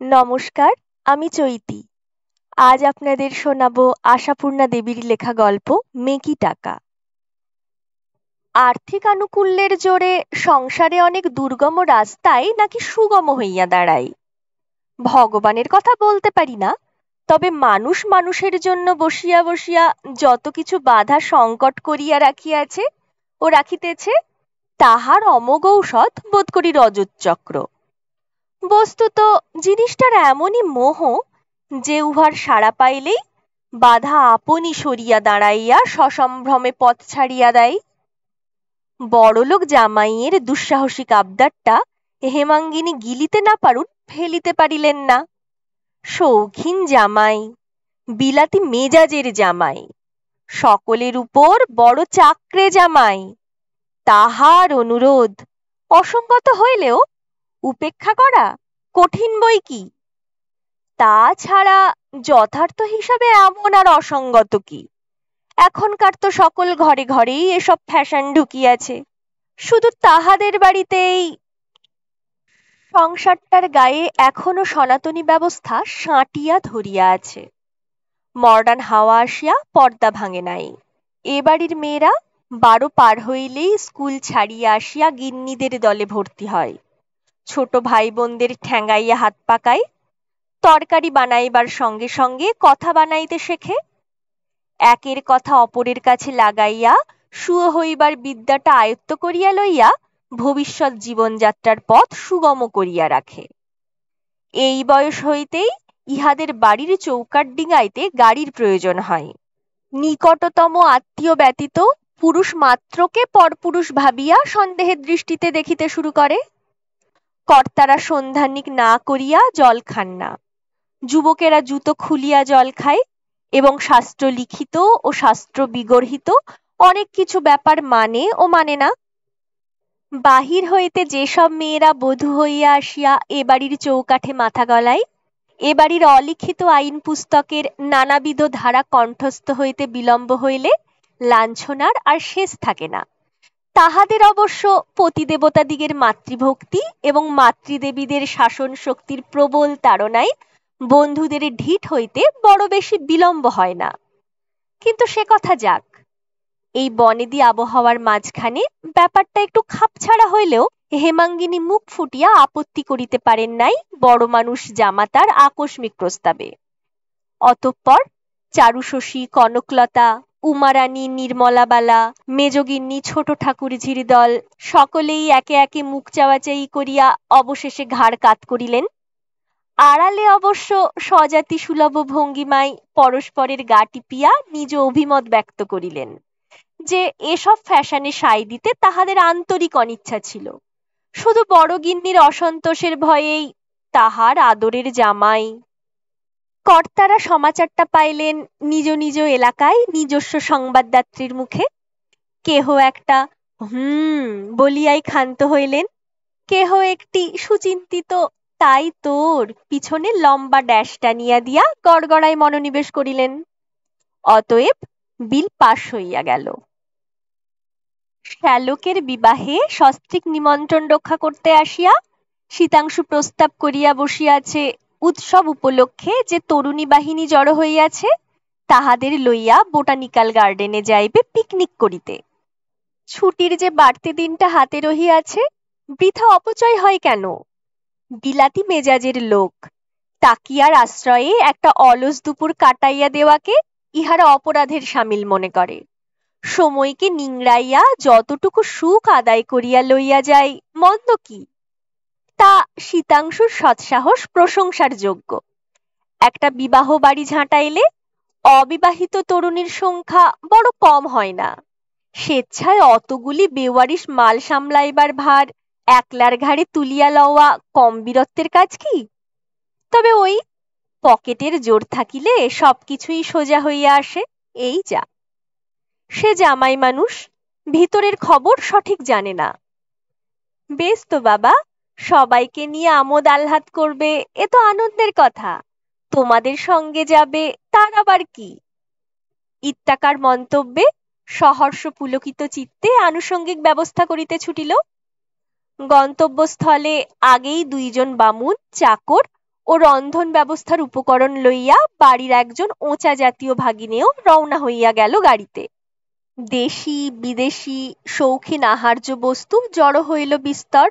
নমস্কার, আমি চৈতি। আজ আপনাদের শোনাবো আশাপূর্ণা দেবীর লেখা গল্প মেকি টাকা। আর্থিক আনুকূল্যের জোরে সংসারে অনেক দুর্গম রাস্তায় নাকি সুগম হইয়া দাঁড়ায়। ভগবানের কথা বলতে পারি না, তবে মানুষ মানুষের জন্য বসিয়া বসিয়া যত কিছু বাধা সংকট করিয়া রাখিয়াছে ও রাখিতেছে, তাহার অমোঘ ঔষধ বোধ করি রজত চক্র। বস্তুত জিনিসটার এমনই মোহ যে উহার সাড়া পাইলেই বাধা আপনি সরিয়া দাঁড়াইয়া সসম্ভ্রমে পথ ছাড়িয়া দেয়। বড়লোক জামাইয়ের দুঃসাহসিক আবদারটা হেমাঙ্গিনী গিলিতে না পারুন ফেলিতে পারিলেন না। শৌখিন জামাই, বিলাতি মেজাজের জামাই, সকলের উপর বড় চাকরে জামাই, তাহার অনুরোধ অসঙ্গত হইলেও উপেক্ষা করা কঠিন বই কি। তাছাড়া যথার্থ হিসাবে এমন আর অসঙ্গত কি? এখনকার তো সকল ঘরে ঘরেই এসব ফ্যাশন ঢুকিয়াছে। শুধু তাহাদের বাড়িতেই সংসারটার গায়ে এখনো সনাতনী ব্যবস্থা সাঁটিয়া ধরিয়া আছে। মডার্ন হাওয়া আসিয়া পর্দা ভাঙে নাই। এ বাড়ির মেয়েরা 12 পার হইলেই স্কুল ছাড়িয়া আসিয়া গিন্নিদের দলে ভর্তি হয়। ছোট ভাই বোনদের ঠ্যাঙ্গাইয়া হাত পাকায়। তরকারি বানাইবার সঙ্গে সঙ্গে কথা বানাইতে শেখে। একের কথা অপরের কাছে লাগাইয়া সুয় হইবার বিদ্যাটা আয়ত্ত করিয়া লইয়া ভবিষ্যৎ জীবনযাত্রার পথ সুগম করিয়া রাখে। এই বয়স হইতেই ইহাদের বাড়ির চৌকাঠ ডিঙাইতে গাড়ির প্রয়োজন হয়। নিকটতম আত্মীয় ব্যতীত পুরুষ মাত্রকে পরপুরুষ ভাবিয়া সন্দেহের দৃষ্টিতে দেখিতে শুরু করে। কর্তারা সন্ধানিক না করিয়া জল খান না। যুবকেরা জুতো খুলিয়া জল খায় এবং শাস্ত্র লিখিত ও শাস্ত্র বিগর্হিত অনেক কিছু ব্যাপার মানে ও মানে না। বাহির হইতে যেসব মেয়েরা বধূ হইয়া আসিয়া এ বাড়ির চৌকাঠে মাথা গলায়, এ বাড়ির অলিখিত আইন পুস্তকের নানাবিধ ধারা কণ্ঠস্থ হইতে বিলম্ব হইলে লাঞ্ছনার আর শেষ থাকে না। তাহাদের অবশ্য পতিদেবতাদিগের মাতৃভক্তি এবং মাতৃদেবীদের শাসন শক্তির প্রবল তাড়নায় বন্ধুদের ঢিঠ হইতে বড় বেশি বিলম্ব হয় না। কিন্তু সে কথা যাক। এই বনেদি আবহাওয়ার মাঝখানে ব্যাপারটা একটু খাপছাড়া হইলেও হেমাঙ্গিনী মুখ ফুটিয়া আপত্তি করিতে পারেন নাই বড় মানুষ জামাতার আকস্মিক প্রস্তাবে। অতঃপর চারুশশী, কনকলতা, উমারানী, নির্মলাবালা, মেজগিন্নি, ছোট ঠাকুরঝির দল সকলেই একে একে মুখ চাওয়াচাই করিয়া অবশেষে ঘাড় কাত করিলেন। আড়ালে অবশ্য স্বজাতি সুলভ ভঙ্গিমায় পরস্পরের গা টিপিয়া নিজ অভিমত ব্যক্ত করিলেন যে এসব ফ্যাশনে সায় দিতে তাহাদের আন্তরিক অনিচ্ছা ছিল। শুধু বড় গিন্নির অসন্তোষের ভয়েই তাহার আদরের জামাই। কর্তারা সমাচারটা পাইলেন নিজ নিজ এলাকায় নিজস্ব সংবাদদাত্রীর মুখে। কেহ একটা বলিয়াই ক্ষান্ত হইলেন, কেহ একটি সুচিন্তিত তাই তোর পিছনে লম্বা ড্যাশ টানিয়া দিয়া গড়গড়ায় মনোনিবেশ করিলেন। অতএব বিল পাশ হইয়া গেল। শ্যালকের বিবাহে সস্ত্রীক নিমন্ত্রণ রক্ষা করতে আসিয়া শীতাংশু প্রস্তাব করিয়া বসিয়াছে উৎসব উপলক্ষে যে তরুণী বাহিনী জড়ো হইয়াছে তাহাদের লইয়া বোটানিক্যাল গার্ডেনে যাইবে পিকনিক করিতে। ছুটির যে বাড়তি দিনটা হাতে রহিয়াছে, বৃথা অপচয় হয় কেন? বিলাতি মেজাজের লোক, তাকিয়ার আশ্রয়ে একটা অলস দুপুর কাটাইয়া দেওয়াকে ইহারা অপরাধের সামিল মনে করে। সময়কে নিংড়াইয়া যতটুকু সুখ আদায় করিয়া লইয়া যায় মন্দ কি? তা শীতাংশুর সৎসাহস প্রশংসার যোগ্য। একটা বিবাহ বাড়ি ঝাঁটাইলে অবিবাহিত তরুণীর সংখ্যা বড় কম হয় না। স্বেচ্ছায় অতগুলি বেওয়ারিশ মাল সামলাইবার ভার একলার ঘাড়ে তুলিয়া লওয়া কম বীরত্বের কাজ কি? তবে ওই পকেটের জোর থাকিলে সবকিছুই সোজা হইয়া আসে, এই যা। সে জামাই মানুষ, ভিতরের খবর সঠিক জানে না। বেশ তো বাবা, সবাইকে নিয়ে আমোদ আহ্লাদ করবে, এ তো আনন্দের কথা। তোমাদের সঙ্গে যাবে, তার আবার কি? ইত্যাকার মন্তব্যে সহর্ষ পুলকিত চিত্তে আনুষঙ্গিক ব্যবস্থা করিতে ছুটিল। গন্তব্যস্থলে আগেই 2 জন বামুন, চাকর ও রন্ধন ব্যবস্থার উপকরণ লইয়া বাড়ির একজন ওঁচা জাতীয় ভাগিনেও রওনা হইয়া গেল গাড়িতে। দেশি বিদেশি শৌখিন আহার্য বস্তু জড়ো হইল বিস্তর।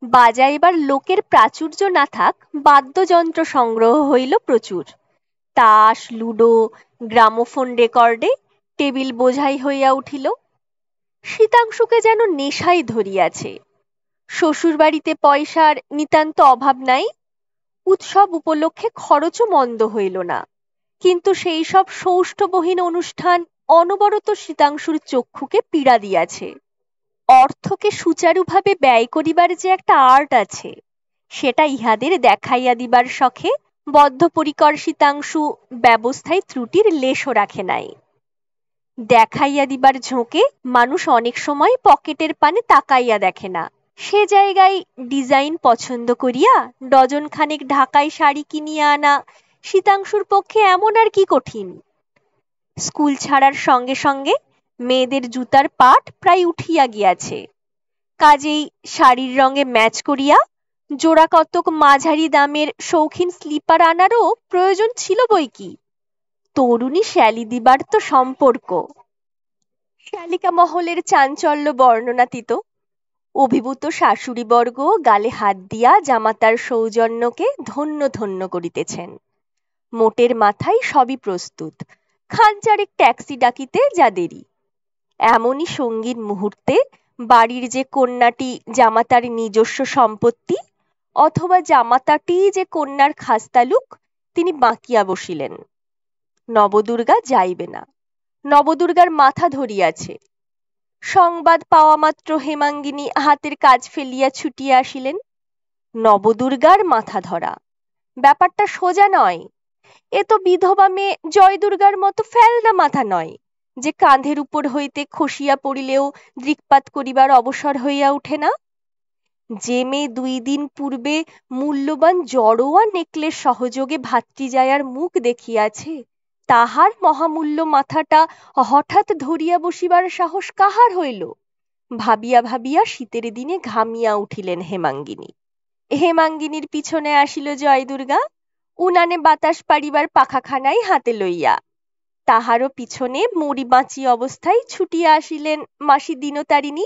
বাজাইবার লোকের প্রাচুর্য না থাক, বাদ্যযন্ত্র সংগ্রহ হইল প্রচুর। তাস, লুডো, গ্রামোফোন রেকর্ডে টেবিল বোঝাই হইয়া উঠিল। শীতাংশুকে যেন নেশাই ধরিয়াছে। শ্বশুরবাড়িতে পয়সার নিতান্ত অভাব নাই, উৎসব উপলক্ষে খরচও মন্দ হইল না, কিন্তু সেই সব সৌষ্ঠবহীন অনুষ্ঠান অনবরত শীতাংশুর চক্ষুকে পীড়া দিয়াছে। অর্থকে সুচারুভাবে ব্যয় করিবার যে একটা আর্ট আছে, সেটা ইহাদের দেখাইয়া দিবার শখে বদ্ধপরিকর শীতাংশু ব্যবস্থায় ত্রুটির লেশও রাখে নাই। দেখাইয়া দিবার ঝোঁকে মানুষ অনেক সময় পকেটের পানে তাকাইয়া দেখে না, সে জায়গায় ডিজাইন পছন্দ করিয়া ডজন খানেক ঢাকাই শাড়ি কিনিয়া আনা শীতাংশুর পক্ষে এমন আর কি কঠিন। স্কুল ছাড়ার সঙ্গে সঙ্গে মেয়েদের জুতার পাট প্রায় উঠিয়া গিয়াছে, কাজেই শাড়ির রঙে ম্যাচ করিয়া জোড়া কতক মাঝারি দামের শৌখিন স্লিপার আনারও প্রয়োজন ছিল বই কি। তরুণী শ্যালি দিবার তো সম্পর্ক। শ্যালিকা মহলের চাঞ্চল্য বর্ণনাতীত। অভিভূত শাশুড়িবর্গ গালে হাত দিয়া জামাতার সৌজন্যকে ধন্য ধন্য করিতেছেন। মোটের মাথায় সবই প্রস্তুত, খানচারেক ট্যাক্সি ডাকিতে যা দেরি। এমনই সঙ্গীন মুহূর্তে বাড়ির যে কন্যাটি জামাতার নিজস্ব সম্পত্তি, অথবা জামাতাটি যে কন্যার খাস্তালুক, তিনি বাঁকিয়া বসিলেন। নবদুর্গা যাইবে না, নবদুর্গার মাথা ধরিয়াছে। সংবাদ পাওয়া মাত্র হেমাঙ্গিনী হাতের কাজ ফেলিয়া ছুটিয়া আসিলেন। নবদুর্গার মাথা ধরা ব্যাপারটা সোজা নয়। এ তো বিধবা মেয়ে জয়দুর্গার মতো ফেলনা মাথা নয়, যে কাঁধের উপর হইতে খসিয়া পড়িলেও দৃক্পাত করিবার অবসর হইয়া উঠে না। যে মেয়ে 2 দিন পূর্বে মূল্যবান জড়োয়া নেকলেস সহযোগে ভাতৃজায়ার মুখ দেখিয়াছে, তাহার মহামূল্য মাথাটা হঠাৎ ধরিয়া বসিবার সাহস কাহার হইল? ভাবিয়া ভাবিয়া শীতের দিনে ঘামিয়া উঠিলেন হেমাঙ্গিনী। হেমাঙ্গিনীর পিছনে আসিল জয়দুর্গা, উনানে বাতাস পাড়িবার পাখাখানাই হাতে লইয়া। তাহারও পিছনে মরি বাঁচি অবস্থায় ছুটিয়া আসিলেন মাসি দিনতারিণী,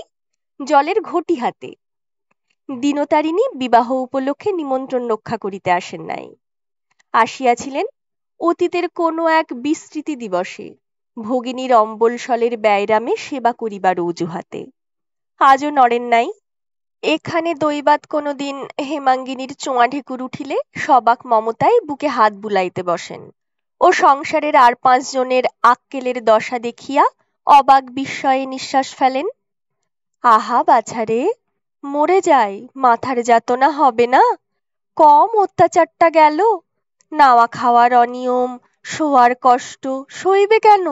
জলের ঘটি হাতে। দিনতারিণী বিবাহ উপলক্ষে নিমন্ত্রণ রক্ষা করিতে আসেন নাই, আসিয়াছিলেন অতীতের কোনো এক বিস্মৃতি দিবসে ভগিনীর অম্বলসলের ব্যায়রামে সেবা করিবার অজুহাতে। আজও নড়েন নাই। এখানে দৈবাত কোনোদিন হেমাঙ্গিনীর চোঁয়া ঢেকুর উঠিলে সবাক মমতায় বুকে হাত বুলাইতে বসেন ও সংসারের আর 5 জনের আক্কেলের দশা দেখিয়া অবাক বিস্ময়ে নিঃশ্বাস ফেলেন। আহা বাছারে, মরে যাই, মাথার যাতনা হবে না? কম অত্যাচারটা গেল, নাওয়া খাওয়ার অনিয়ম, শোয়ার কষ্ট সইবে কেন?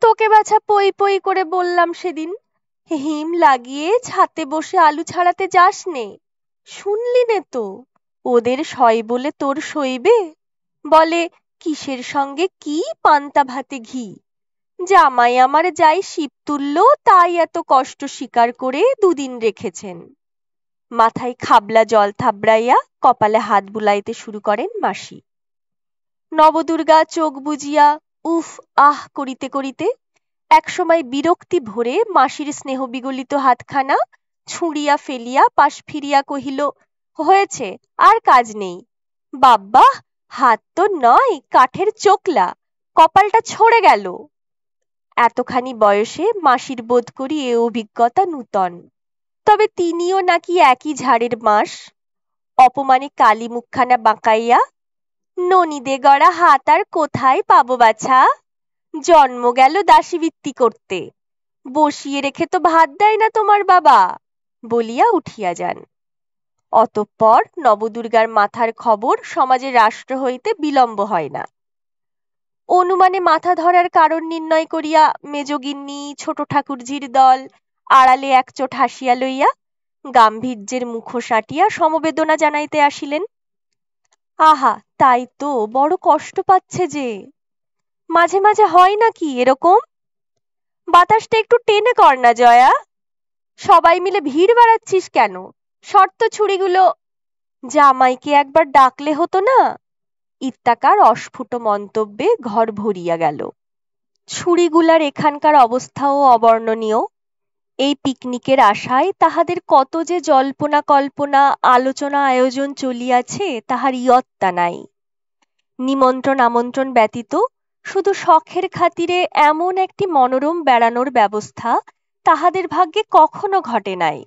তোকে বাছা পই পই করে বললাম সেদিন, হিম লাগিয়ে ছাতে বসে আলু ছাড়াতে যাস নে, শুনলি নে তো? ওদের সয় বলে তোর সইবে? বলে কিসের সঙ্গে কি পান্তা ভাতে ঘি। জামাই আমার যাই শিব তুলল, তাই এত কষ্ট স্বীকার করে 2 দিন রেখেছেন। মাথায় খাবলা জল থাবড়াইয়া কপালে হাত বুলাইতে শুরু করেন মাসি। নবদুর্গা চোখ বুজিয়া উফ আহ করিতে করিতে একসময় বিরক্তি ভরে মাসির স্নেহ বিগলিত হাতখানা ছুঁড়িয়া ফেলিয়া পাশ ফিরিয়া কহিল, হয়েছে, আর কাজ নেই। বাব্বা, হাত তো নয়, কাঠের চোকলা, কপালটা ছড়ে গেল। এতখানি বয়সে মাসির বোধ করি এ অভিজ্ঞতা নূতন। তবে তিনিও নাকি একই ঝাড়ের মাস। অপমানে কালী মুখখানা বাঁকাইয়া, ননিদে গড়া হাত আর কোথায় পাবো বাছা? জন্ম গেল দাসীবৃত্তি করতে, বসিয়ে রেখে তো ভাত দেয় না তোমার বাবা, বলিয়া উঠিয়া যান। অতঃপর নবদুর্গার মাথার খবর সমাজের রাষ্ট্র হইতে বিলম্ব হয় না। অনুমানে মাথা ধরার কারণ নির্ণয় করিয়া মেজগিন্নি ছোট ঠাকুরঝির দল আড়ালে একচোট হাসিয়া লইয়া গাম্ভীর্যের মুখোশ আঁটিয়া সমবেদনা জানাইতে আসিলেন। আহা, তাই তো, বড় কষ্ট পাচ্ছে যে। মাঝে মাঝে হয় নাকি এরকম? বাতাসটা একটু টেনে কর না জয়া। সবাই মিলে ভিড় বাড়াচ্ছিস কেন? শর্ত ছুরিগুলো। জামাইকে একবার ডাকলে হতো না? ইত্যাকার অস্ফুট মন্তব্যে ঘর ভরিয়া গেল। ছুরিগুলার এখানকার অবস্থাও অবর্ণনীয়। এই পিকনিকের আশায় তাহাদের কত যে জল্পনা কল্পনা আলোচনা আয়োজন চলিয়াছে তাহার ইয়ত্তা নাই। নিমন্ত্রণ আমন্ত্রণ ব্যতীত শুধু শখের খাতিরে এমন একটি মনোরম বেড়ানোর ব্যবস্থা তাহাদের ভাগ্যে কখনো ঘটে নাই।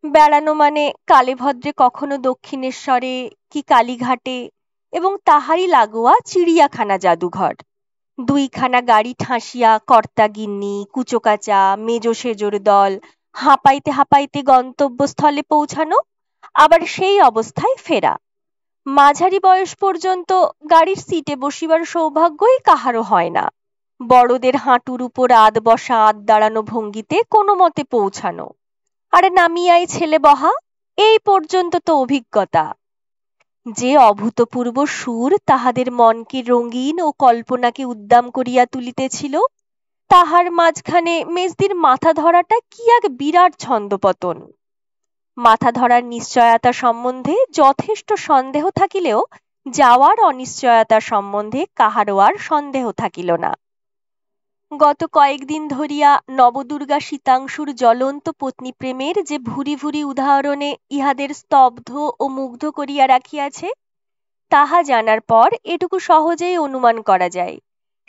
বেড়ানো মানে কালেভদ্রে কখনো দক্ষিণেশ্বরে কি কালীঘাটে এবং তাহারই লাগোয়া চিড়িয়াখানা জাদুঘর। দুইখানা গাড়ি ঠাসিয়া কর্তাগিন্নি কুচোকাচা মেজো সেজোর দল হাঁপাইতে হাঁপাইতে গন্তব্যস্থলে পৌঁছানো, আবার সেই অবস্থায় ফেরা। মাঝারি বয়স পর্যন্ত গাড়ির সিটে বসিবার সৌভাগ্যই কাহারও হয় না। বড়দের হাঁটুর উপর আধ বসা আধ দাঁড়ানো ভঙ্গিতে কোনো মতে পৌঁছানো, আর নামিয়াই ছেলে বহা, এই পর্যন্ত তো অভিজ্ঞতা। যে অভূতপূর্ব সুর তাহাদের মনকে রঙিন ও কল্পনাকে উদ্দাম করিয়া তুলিতেছিল, তাহার মাঝখানে মেজদির মাথা ধরাটা কি এক বিরাট ছন্দপতন। মাথা ধরার নিশ্চয়তা সম্বন্ধে যথেষ্ট সন্দেহ থাকিলেও যাওয়ার অনিশ্চয়তা সম্বন্ধে কাহারও আর সন্দেহ থাকিল না। গত কয়েকদিন ধরিয়া নবদুর্গা শীতাংশুর জ্বলন্ত পত্নী প্রেমের যে ভুরি ভুরি উদাহরণে ইহাদের স্তব্ধ ও মুগ্ধ করিয়া রাখিয়াছে, তাহা জানার পর এটুকু সহজেই অনুমান করা যায়,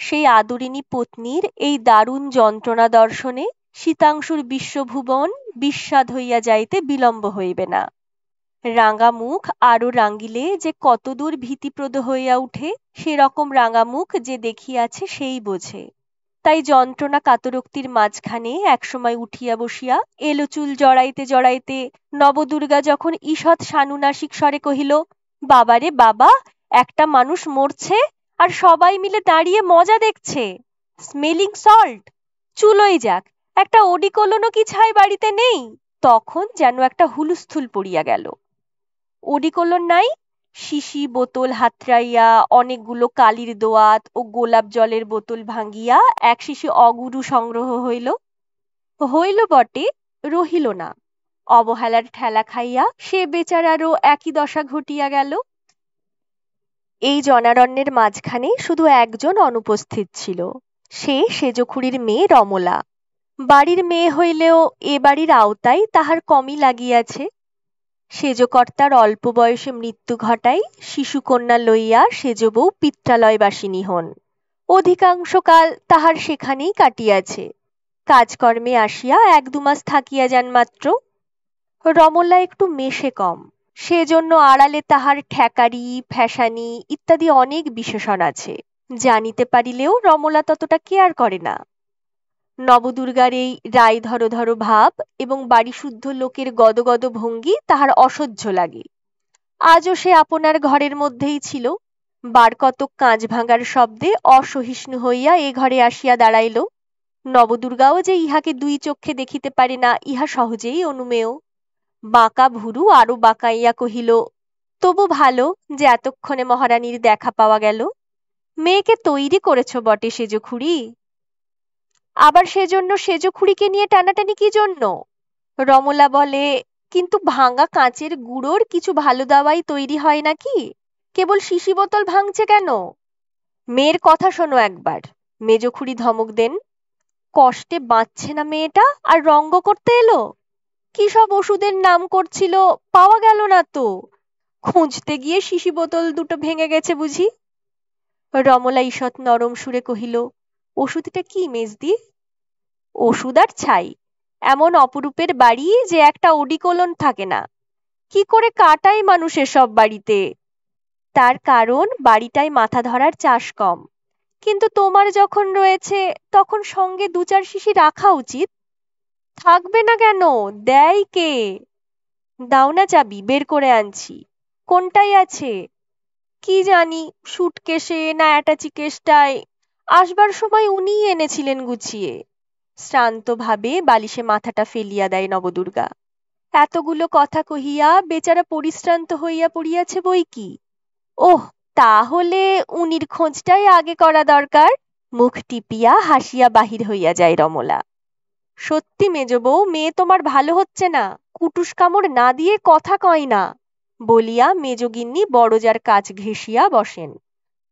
সেই আদরিণী পত্নীর এই দারুণ যন্ত্রণা দর্শনে শীতাংশুর বিশ্বভুবন বিস্বাদ হইয়া যাইতে বিলম্ব হইবে না। রাঙা মুখ আরো রাঙ্গিলে যে কতদূর ভীতিপ্রদ হইয়া উঠে, সেরকম রাঙা মুখ যে দেখিয়াছে সেই বোঝে। তাই যন্ত্রণা কাতরোক্তির মাঝখানে একসময় উঠিয়া বসিয়া এলো চুল জড়াইতে জড়াইতে নবদুর্গা যখন ঈষৎ সানুনাসিক স্বরে কহিল, বাবারে বাবা, একটা মানুষ মরছে আর সবাই মিলে দাঁড়িয়ে মজা দেখছে। স্মেলিং সল্ট, চুলোই যাক, একটা ওডিকোলনও কি ছাই বাড়িতে নেই? তখন যেন একটা হুলুস্থুল পড়িয়া গেল। ওডিকোলন নাই? শিশি বোতল হাতড়াইয়া অনেকগুলো কালির দোয়াত ও গোলাপ জলের বোতল ভাঙ্গিয়া এক শিশি অগুরু সংগ্রহ হইল। হইল বটে, রহিল না। অবহেলার ঠেলা খাইয়া সে বেচারারও একই দশা ঘটিয়া গেল। এই জনারণ্যের মাঝখানে শুধু একজন অনুপস্থিত ছিল, সে সেজখুড়ির মেয়ে রমলা। বাড়ির মেয়ে হইলেও এ বাড়ির আওতায় তাহার কমই লাগিয়াছে। সেজকর্তার অল্প বয়সে মৃত্যু ঘটায় শিশুকন্যা লইয়া সেজবউ পিত্রালয়বাসিনী হন। অধিকাংশকাল তাহার সেখানেই কাটিয়াছে। কাজকর্মে আসিয়া 1-2 মাস থাকিয়া যান মাত্র। রমলা একটু মেশে কম, সেজন্য আড়ালে তাহার ঠেকারি ফ্যাসানি ইত্যাদি অনেক বিশেষণ আছে, জানিতে পারিলেও রমলা ততটা কেয়ার করে না। নবদুর্গার এই রায় ধরো ধরো ভাব এবং বাড়িশুদ্ধ লোকের গদগদ ভঙ্গি তাহার অসহ্য লাগে। আজও সে আপনার ঘরের মধ্যেই ছিল। বার কতক কাঁচ ভাঙার শব্দে অসহিষ্ণু হইয়া এ ঘরে আসিয়া দাঁড়াইল। নবদুর্গাও যে ইহাকে 2 চক্ষে দেখিতে পারে না, ইহা সহজেই অনুমেয়। বাঁকা ভুরু আরো বাঁকাইয়া কহিল, তবু ভালো যে এতক্ষণে মহারানীর দেখা পাওয়া গেল। মেয়েকে তৈরি করেছ বটে সেজখুড়ি। আবার সেজন্য সেজখুড়িকে নিয়ে টানাটানি কি জন্য? রমলা বলে, কিন্তু ভাঙা কাঁচের গুঁড়োর কিছু ভালো দাওয়াই তৈরি হয় নাকি? কেবল শিশি বোতল ভাঙছে কেন? মেয়ের কথা শোনো একবার, মেজখুড়ি ধমক দেন। কষ্টে বাঁচছে না মেয়েটা, আর রঙ্গ করতে এলো। কি সব ওষুধের নাম করছিল, পাওয়া গেল না তো। খুঁজতে গিয়ে শিশি বোতল 2টো ভেঙে গেছে বুঝি। রমলা ঈষৎ নরম সুরে কহিল, ওষুধটা কি মেজদি? ওষুধ আর ছাই, এমন অপরূপের বাড়ি যে একটা ওডিকোলন থাকে না। কি করে কাটাই মানুষের সব বাড়িতে? তার কারণ বাড়িটায় মাথা ধরার চাষ কম, কিন্তু তোমার যখন রয়েছে তখন সঙ্গে 2-4 শিশি রাখা উচিত। থাকবে না কেন? দেয় কে? দাও না চাবি, বের করে আনছি। কোনটাই আছে? কি জানি, সুটকেসে না অ্যাটাচি কেসটায়। আসবার সময় উনিই এনেছিলেন গুছিয়ে। শ্রান্তভাবে বালিশে মাথাটা ফেলিয়া দেয় নবদুর্গা। এতগুলো কথা কহিয়া বেচারা পরিশ্রান্ত হইয়া পড়িয়াছে বই কি। ওহ, তাহলে উনির খোঁজটাই আগে করা দরকার। মুখ টিপিয়া হাসিয়া বাহির হইয়া যায় রমলা। সত্যি মেজবউ, মেয়ে তোমার ভালো হচ্ছে না। কুটুস কামড় না দিয়ে কথা কয় না। বলিয়া মেজগিন্নি বড়জার কাছ ঘেঁষিয়া বসেন।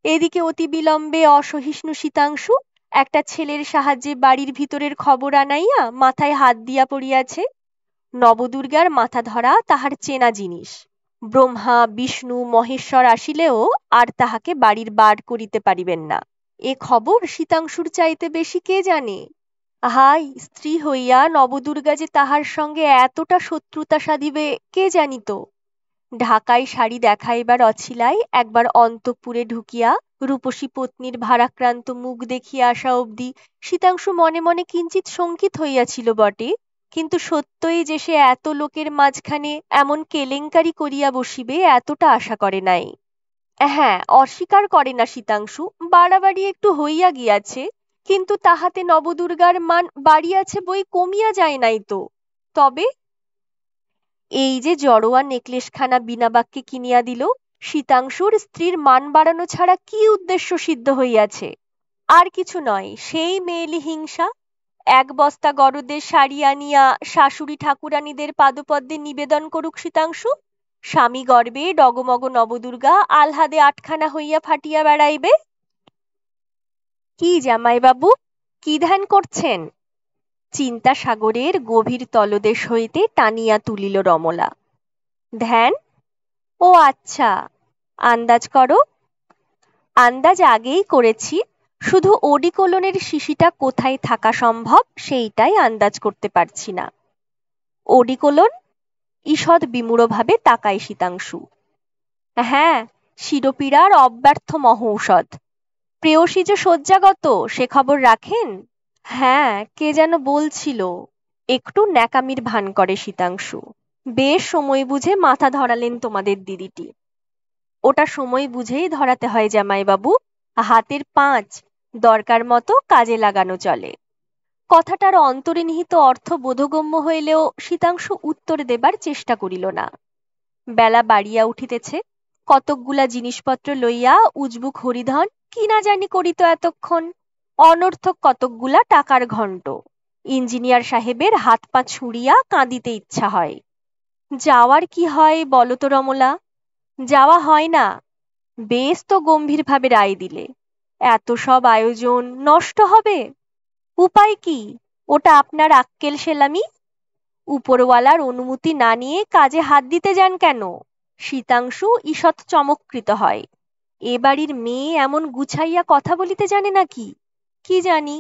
এদিকে অতি বিলম্বে অসহিষ্ণু শীতাংশু একটা ছেলের সাহায্যে বাড়ির ভিতরের খবর আনাইয়া মাথায় হাত দিয়া পড়িয়াছে। নবদুর্গার মাথা ধরা তাহার চেনা জিনিস। ব্রহ্মা বিষ্ণু মহেশ্বর আসিলেও আর তাহাকে বাড়ির বার করিতে পারিবেন না। এ খবর শীতাংশুর চাইতে বেশি কে জানে? হাই, স্ত্রী হইয়া নবদুর্গা যে তাহার সঙ্গে এতটা শত্রুতা সাধিবে কে জানিত? ঢাকায় শাড়ি দেখাইবার অছিলায় একবার অন্তঃপুরে ঢুকিয়া রূপসী পত্নীর ভারাক্রান্ত মুখ দেখিয়া আসা অবধি শীতাংশু মনে মনে কিঞ্চিৎ শঙ্কিত হইয়াছিল বটে, কিন্তু সত্যই যে সে এত লোকের মাঝখানে এমন কেলেঙ্কারি করিয়া বসিবে এতটা আশা করে নাই। হ্যাঁ, অস্বীকার করে না শীতাংশু, বাড়াবাড়ি একটু হইয়া গিয়াছে, কিন্তু তাহাতে নবদুর্গার মান বাড়িয়াছে বই কমিয়া যায় নাই তো। তবে এই যে জড়োয়া নেকলেসখানা বিনা বাক্যে কিনিয়া দিল, শীতাংশুর স্ত্রীর মান বাড়ানো ছাড়া কি উদ্দেশ্য সিদ্ধ হইয়াছে? আর কিছু নয়, সেই মেয়েলি হিংসা। এক বস্তা গরদের শাড়ি আনিয়া শাশুড়ি ঠাকুরানীদের পাদপদ্মে নিবেদন করুক শীতাংশু, স্বামী গর্বে ডগমগ নবদুর্গা আহ্লাদে আটখানা হইয়া ফাটিয়া বেড়াইবে। কি জামাইবাবু, কি ধ্যান করছেন? চিন্তা সাগরের গভীর তলদেশ হইতে টানিয়া তুলিল রমলা। ধ্যান? ও আচ্ছা, আন্দাজ করো। আন্দাজ আগেই করেছি, শুধু ওডিকোলনের শিশিটা কোথায় থাকা সম্ভব সেইটাই আন্দাজ করতে পারছি না। ওডিকোলন? ঈষৎ বিমূঢ়ভাবে তাকায় শীতাংশু। হ্যাঁ, শিরোপীড়ার অব্যর্থ মহৌষধ। প্রেয়সী যে শয্যাগত সে খবর রাখেন? হ্যাঁ, কে যেন বলছিল। একটু ন্যাকামির ভান করে শীতাংশু। বেশ সময় বুঝে মাথা ধরালেন তোমাদের দিদিটি। ওটা সময় বুঝেই ধরাতে হয় জামাইবাবু, হাতের পাঁচ, দরকার মতো কাজে লাগানো চলে। কথাটার অন্তরে নিহিত অর্থ বোধগম্য হইলেও শীতাংশু উত্তর দেবার চেষ্টা করিল না। বেলা বাড়িয়া উঠিতেছে, কতকগুলা জিনিসপত্র লইয়া উজবুক হরিধন কি না জানি করিত এতক্ষণ। অনর্থক কতকগুলা টাকার ঘণ্ট। ইঞ্জিনিয়ার সাহেবের হাত পা ছুঁড়িয়া কাঁদিতে ইচ্ছা হয়। যাওয়ার কি হয় বলো তো রমলা? যাওয়া হয় না। বেশ তো গম্ভীরভাবে রায় দিলে। এত সব আয়োজন নষ্ট হবে। উপায় কি? ওটা আপনার আক্কেল সেলামি। উপরওয়ালার অনুমতি না নিয়ে কাজে হাত দিতে যান কেন? শীতাংশু ঈষৎ চমৎকৃত হয়। এ বাড়ির মেয়ে এমন গুছাইয়া কথা বলিতে জানে নাকি? কি জানি,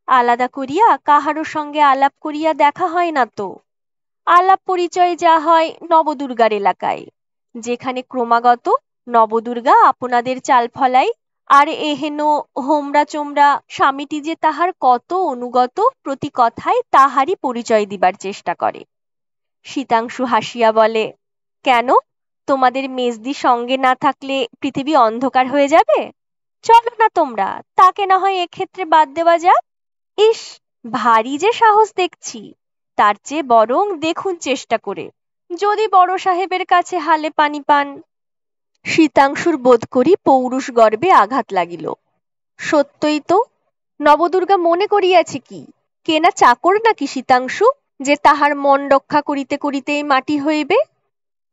আলাদা করিয়া কাহারও সঙ্গে আলাপ করিয়া দেখা হয় না তো। আলাপ পরিচয় যা হয় নবদুর্গার এলাকায়, যেখানে ক্রমাগত নবদুর্গা আপনাদের চাল ফলাই, আর এহেন হোমরা চোমরা স্বামীটি যে তাহার কত অনুগত প্রতি কথায় তাহারই পরিচয় দিবার চেষ্টা করে। শীতাংশু হাসিয়া বলে, কেন, তোমাদের মেজদি সঙ্গে না থাকলে পৃথিবী অন্ধকার হয়ে যাবে? চলো না তোমরা, তাকে না হয় এক্ষেত্রে বাদ দেওয়া যাক। ইস, ভারী যে সাহস দেখছি। তার চেয়ে বরং দেখুন চেষ্টা করে, যদি বড় সাহেবের কাছে হালে পানি পান। শীতাংশুর বোধ করি পৌরুষ গর্বে আঘাত লাগিল। সত্যই তো, নবদুর্গা মনে করিয়াছে কি কেনা চাকর নাকি শীতাংশু, যে তাহার মন রক্ষা করিতে করিতেই মাটি হইবে?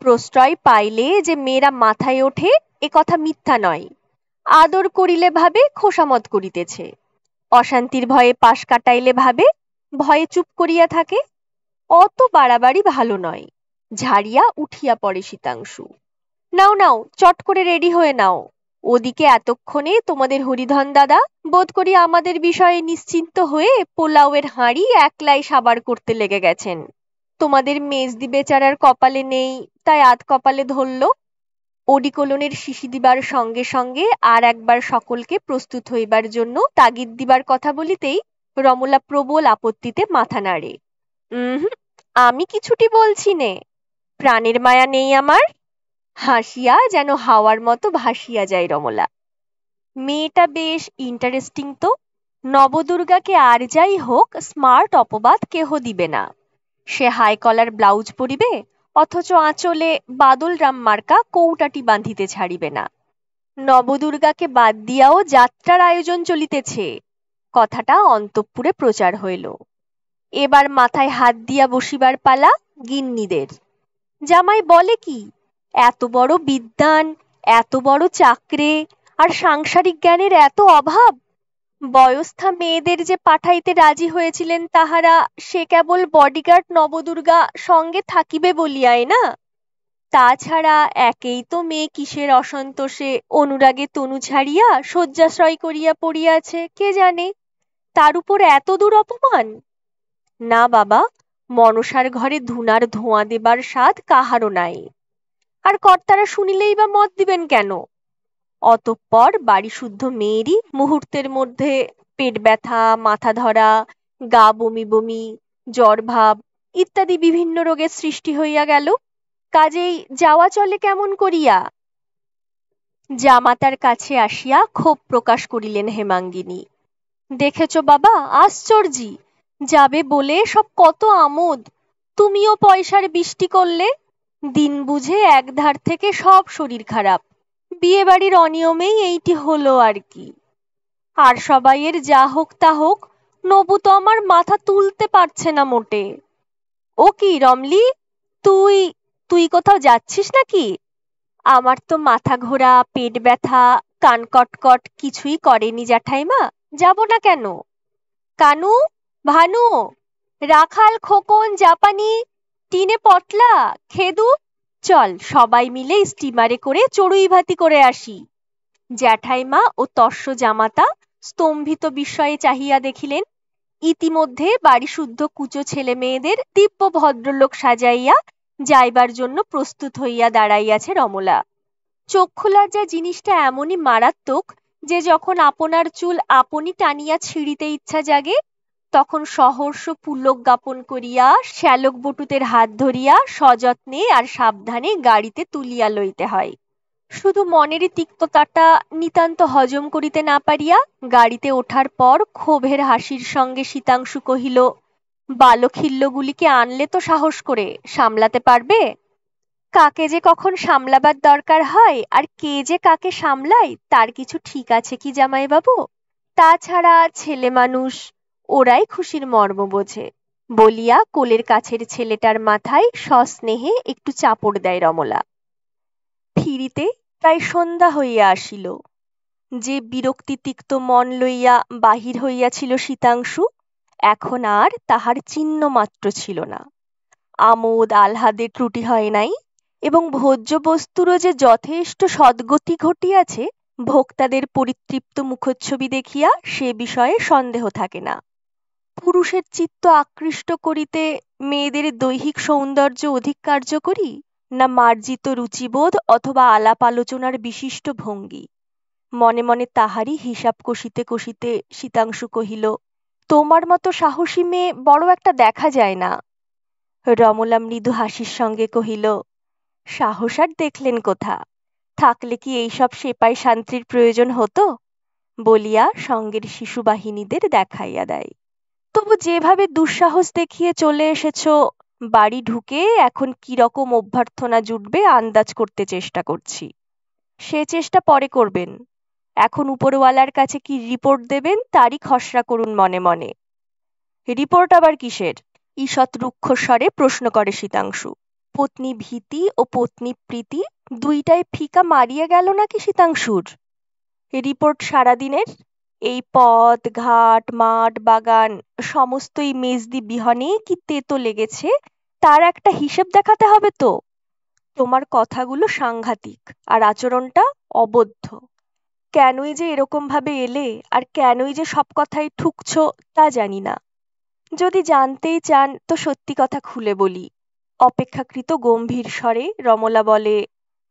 প্রশ্রয় পাইলে যে মেয়েরা মাথায় ওঠে এ কথা মিথ্যা নয়। আদর করিলে ভাবে খোসামত করিতেছে, অশান্তির ভয়ে পাশ কাটাইলে ভাবে ভয়ে চুপ করিয়া থাকে। অত বাড়াবাড়ি ভালো নয়। ঝাড়িয়া উঠিয়া পড়ে শীতাংশু। নাও নাও, চট করে রেডি হয়ে নাও। ওদিকে এতক্ষণে তোমাদের হরিধন দাদা বোধ করি আমাদের বিষয়ে নিশ্চিন্ত হয়ে পোলাওয়ের হাঁড়ি একলাই সাবার করতে লেগে গেছেন। তোমাদের মেজদি বেচারার কপালে নেই, তাই আধ কপালে ধরল। ওডিকোলনের শিশি দিবার সঙ্গে সঙ্গে আর একবার সকলকে প্রস্তুত হইবার জন্য তাগিদ দিবার কথা বলিতেই রমলা প্রবল আপত্তিতে মাথা নাড়ে। আমি কিছুটি বলছি নে, প্রাণের মায়া নেই আমার। হাসিয়া যেন হাওয়ার মতো ভাসিয়া যায় রমলা। মেয়েটা বেশ ইন্টারেস্টিং তো। নবদুর্গাকে আর যাই হোক স্মার্ট অপবাদ কেহ দিবে না। সে হাই কলার ব্লাউজ পরিবে, অথচ আঁচলে বাদলরাম মার্কা কৌটাটি বাঁধিতে ছাড়িবে না। নবদুর্গাকে বাদ দিয়াও যাত্রার আয়োজন চলিতেছে, কথাটা অন্তঃপুরে প্রচার হইল। এবার মাথায় হাত দিয়া বসিবার পালা গিন্নিদের। জামাই বলে কি, এত বড় বিদ্বান, এত বড় চাকরে, আর সাংসারিক জ্ঞানের এত অভাব! বয়স্থা মেয়েদের যে পাঠাইতে রাজি হয়েছিলেন তাহারা সে কেবল বডিগার্ড নবদুর্গা সঙ্গে থাকিবে বলিয়াই না। তাছাড়া একেই তো মেয়ে কিসের অসন্তোষে অনুরাগে তনু ছাড়িয়া শয্যাশ্রয় করিয়া পড়িয়াছে কে জানে, তার উপর এত দূর অপমান! না বাবা, মনসার ঘরে ধুনার ধোঁয়া দেবার স্বাদ কাহারও নাই। আর কর্তারা শুনিলেই বা মত দিবেন কেন? অতঃপর বাড়ি শুদ্ধ মেয়েরই মুহূর্তের মধ্যে পেট ব্যথা, মাথা ধরা, গা বমি বমি, জ্বর ভাব ইত্যাদি বিভিন্ন রোগের সৃষ্টি হইয়া গেল। কাজেই যাওয়া চলে কেমন করিয়া? জামাতার কাছে আসিয়া ক্ষোভ প্রকাশ করিলেন হেমাঙ্গিনী। দেখেছ বাবা, আশ্চর্যি! যাবে বলে সব কত আমোদ, তুমিও পয়সার বৃষ্টি করলে। দিন বুঝে একধার থেকে সব শরীর খারাপ। বিয়ে বাড়ির অনিয়মেই এইটি হলো আর কি। আর সবাইয়ের যা হোক তা হোক, নবু তো আমার মাথা তুলতে পারছে না মোটে। ও কি রমলি, তুই তুই কোথাও যাচ্ছিস নাকি? আমার তো মাথা ঘোরা, পেট ব্যথা, কান কটকট কিছুই করেনি জ্যাঠাইমা, যাব না কেন? কানু, ভানু, রাখাল, খোকন, জাপানি, টিনে পটলা, খেদু, চল সবাই মিলে স্টিমারে করে চড়ুই ভাতি করে আসি। জ্যাঠাইমা ও তস্য জামাতা স্তম্ভিত বিস্ময়ে চাহিয়া দেখিলেন ইতিমধ্যে বাড়ি শুদ্ধ কুচো ছেলে মেয়েদের দিব্য ভদ্রলোক সাজাইয়া যাইবার জন্য প্রস্তুত হইয়া দাঁড়াইয়াছে রমলা। চক্ষুলজ্জা জিনিসটা এমনই মারাত্মক যে যখন আপনার চুল আপনি টানিয়া ছিঁড়িতে ইচ্ছা জাগে, তখন সহর্ষ পুলক জ্ঞাপন করিয়া শ্যালক বটুতের হাত ধরিয়া সযত্নে আর সাবধানে গাড়িতে তুলিয়া লইতে হয়। শুধু মনেরই তিক্ততাটা নিতান্ত হজম করিতে না পারিয়া গাড়িতে ওঠার পর ক্ষোভের হাসির সঙ্গে শীতাংশু কহিল, বালখিল্যগুলিকে আনলে তো সাহস করে, সামলাতে পারবে? কাকে যে কখন সামলাবার দরকার হয় আর কে যে কাকে সামলায় তার কিছু ঠিক আছে কি জামাইবাবু? তাছাড়া ছেলে মানুষ, ওরাই খুশির মর্ম বোঝে বলিয়া কোলের কাছের ছেলেটার মাথায় সস্নেহে একটু চাপড় দেয় রমলা। ফিরিতে প্রায় সন্ধ্যা হইয়া আসিল। যে বিরক্তিতিক্ত মন লইয়া বাহির হইয়াছিল শীতাংশু, এখন আর তাহার চিহ্ন মাত্র ছিল না। আমোদ আহ্লাদের ত্রুটি হয় নাই, এবং ভোজ্য বস্তুরও যে যথেষ্ট সদ্গতি ঘটিয়াছে ভোক্তাদের পরিতৃপ্ত মুখচ্ছবি দেখিয়া সে বিষয়ে সন্দেহ থাকে না। পুরুষের চিত্ত আকৃষ্ট করিতে মেয়েদের দৈহিক সৌন্দর্য অধিক কার্যকরী, না মার্জিত রুচিবোধ অথবা আলাপ আলোচনার বিশিষ্ট ভঙ্গি? মনে মনে তাহারই হিসাব কষিতে কষিতে শীতাংশু কহিল, তোমার মতো সাহসী মেয়ে বড় একটা দেখা যায় না। রমলা মৃদু হাসির সঙ্গে কহিল, সাহস আর দেখলেন কোথা? থাকলে কি এইসব সেপাই শান্তির প্রয়োজন হতো? বলিয়া সঙ্গের শিশু বাহিনীদের দেখাইয়া দেয়। তবু যেভাবে দুঃসাহস দেখিয়ে চলে এসেছ, বাড়ি ঢুকে এখন কিরকম অভ্যর্থনা জুটবে আন্দাজ করতে চেষ্টা করছি। সে চেষ্টা পরে করবেন, এখন উপরওয়ালার কাছে কি রিপোর্ট দেবেন তারই খসড়া করুন মনে মনে। রিপোর্ট আবার কিসের? ঈষৎ রুক্ষস্বরে প্রশ্ন করে শীতাংশু। পত্নী ভীতি ও পত্নী প্রীতি দুইটাই ফিকা মারিয়া গেল নাকি শীতাংশুর? রিপোর্ট সারাদিনের এই পথ ঘাট মাঠ বাগান সমস্তই মেজদি বিহনে কি তেতো লেগেছে তার একটা হিসেব দেখাতে হবে তো। তোমার কথাগুলো সাংঘাতিক আর আচরণটা অবদ্ধ। কেনই যে এরকম ভাবে এলে আর কেনই যে সব কথাই ঠুকছ তা জানি না। যদি জানতেই চান তো সত্যি কথা খুলে বলি। অপেক্ষাকৃত গম্ভীর স্বরে রমলা বলে,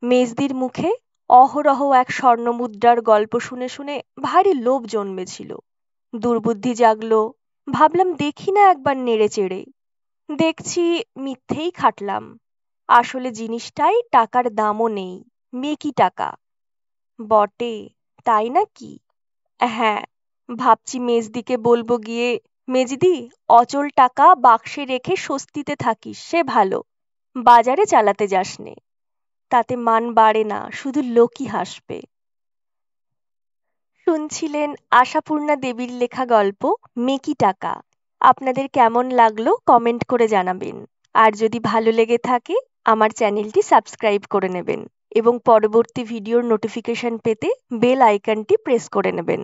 মেজদির মুখে অহরহ এক স্বর্ণমুদ্রার গল্প শুনে শুনে ভারী লোভ জন্মেছিল। দুর্বুদ্ধি জাগলো, ভাবলাম দেখি না একবার নেড়ে চেড়ে। দেখছি মিথ্যেই খাটলাম। আসলে জিনিসটাই টাকার দামও নেই, মেকি টাকা। বটে, তাই নাকি? হ্যাঁ, ভাবছি মেজদিকে বলবো গিয়ে, মেজদি অচল টাকা বাক্সে রেখে স্বস্তিতে থাকিস সে ভালো, বাজারে চালাতে যাসনে। তাতে মান বাড়ে না, শুধু লোকই হাসবে। শুনছিলেন আশাপূর্ণা দেবীর লেখা গল্প মেকি টাকা। আপনাদের কেমন লাগলো কমেন্ট করে জানাবেন। আর যদি ভালো লেগে থাকে আমার চ্যানেলটি সাবস্ক্রাইব করে নেবেন এবং পরবর্তী ভিডিওর নোটিফিকেশন পেতে বেল আইকনটি প্রেস করে নেবেন।